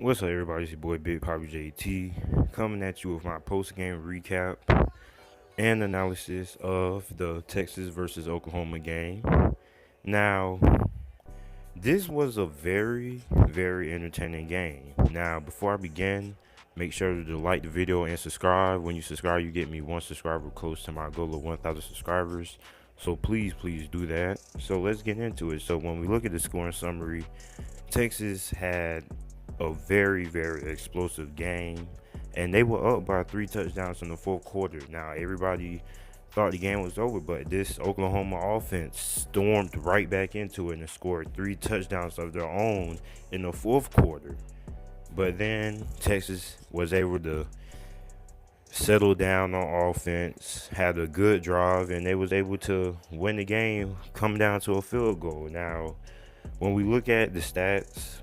What's up, everybody? It's your boy Big Poppy JT coming at you with my post game recap and analysis of the Texas versus Oklahoma game. Now, this was a very, very entertaining game. Now, before I begin, make sure to like the video and subscribe. When you subscribe, you get me one subscriber close to my goal of 1,000 subscribers. So please do that. So let's get into it. So when we look at the scoring summary, Texas had a very, very explosive game, and they were up by 3 touchdowns in the fourth quarter. Now, everybody thought the game was over, but this Oklahoma offense stormed right back into it and scored 3 touchdowns of their own in the fourth quarter. But then Texas was able to settle down on offense, had a good drive, and they was able to win the game, come down to a field goal. Now, when we look at the stats,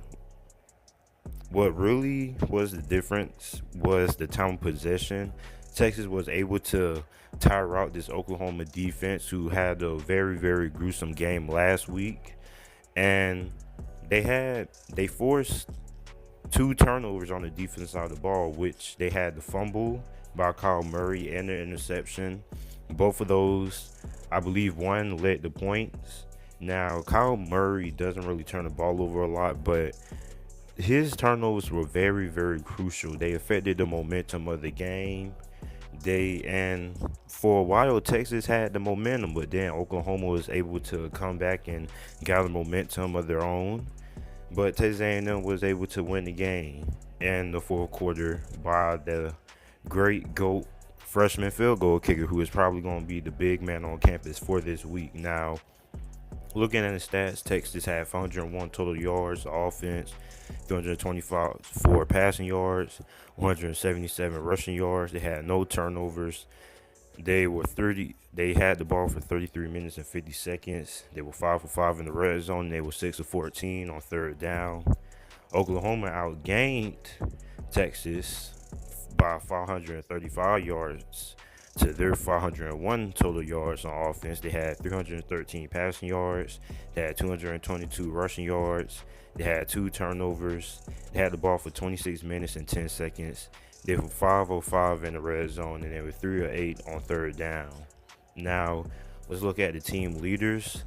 what really was the difference was the time of possession. Texas was able to tire out this Oklahoma defense, who had a very, very gruesome game last week, and they forced 2 turnovers on the defense side of the ball, which they had the fumble by Kyle Murray and the interception. Both of those, I believe, one led the points. Now, Kyle Murray doesn't really turn the ball over a lot, but his turnovers were very, very crucial. They affected the momentum of the game. And for a while, Texas had the momentum, but then Oklahoma was able to come back and gather momentum of their own. But Texas A&M was able to win the game in the fourth quarter by the great GOAT freshman field goal kicker, who is probably going to be the big man on campus for this week. Now, looking at the stats, Texas had 401 total yards offense, 324 passing yards, 177 rushing yards. They had no turnovers. They had the ball for 33 minutes and 50 seconds. They were 5 for 5 in the red zone. They were 6 of 14 on third down. Oklahoma outgained Texas by 535 yards to their 501 total yards on offense. They had 313 passing yards. They had 222 rushing yards. They had 2 turnovers. They had the ball for 26 minutes and 10 seconds. They were 5 of 5 in the red zone, and they were 3 of 8 on third down. Now, let's look at the team leaders.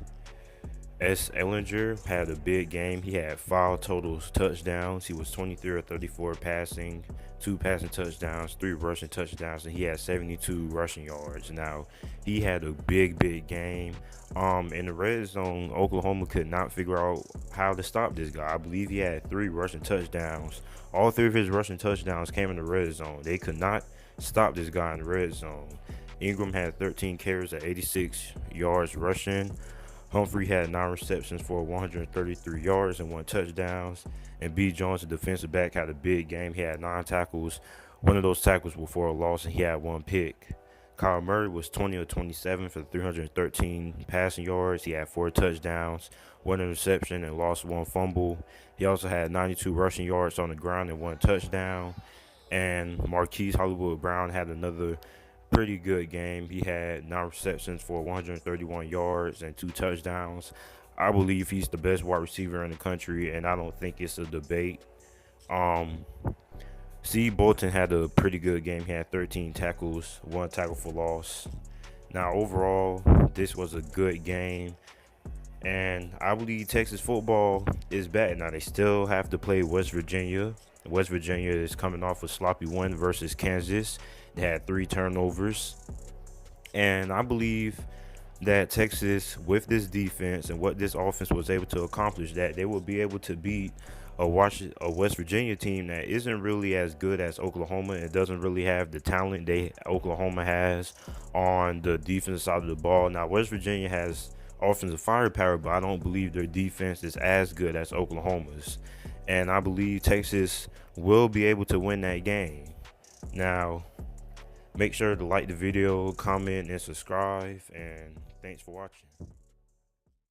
Ehlinger had a big game. He had 5 total touchdowns. He was 23 of 34 passing, 2 passing touchdowns, 3 rushing touchdowns, and he had 72 rushing yards. Now, he had a big game. In the red zone, Oklahoma could not figure out how to stop this guy. I believe he had 3 rushing touchdowns. All 3 of his rushing touchdowns came in the red zone. They could not stop this guy in the red zone. Ingram had 13 carries at 86 yards rushing. Humphrey had 9 receptions for 133 yards and 1 touchdown. And B. Jones, the defensive back, had a big game. He had 9 tackles. One of those tackles were for a loss, and he had 1 pick. Kyle Murray was 20 of 27 for 313 passing yards. He had 4 touchdowns, 1 interception, and lost 1 fumble. He also had 92 rushing yards on the ground and 1 touchdown. And Marquise Hollywood Brown had another pretty good game. He had 9 receptions for 131 yards and 2 touchdowns. I believe he's the best wide receiver in the country, and I don't think it's a debate. C. Bolton had a pretty good game. He had 13 tackles, 1 tackle for loss. Now, overall, this was a good game, and I believe Texas football is back. Now, they still have to play West Virginia. West Virginia is coming off a sloppy win versus Kansas. They had 3 turnovers, and I believe that Texas, with this defense and what this offense was able to accomplish, that they will be able to beat a West Virginia team that isn't really as good as Oklahoma and doesn't really have the talent Oklahoma has on the defensive side of the ball. Now, West Virginia has offensive firepower, but I don't believe their defense is as good as Oklahoma's. And I believe Texas will be able to win that game. Now, make sure to like the video, comment, and subscribe. And thanks for watching.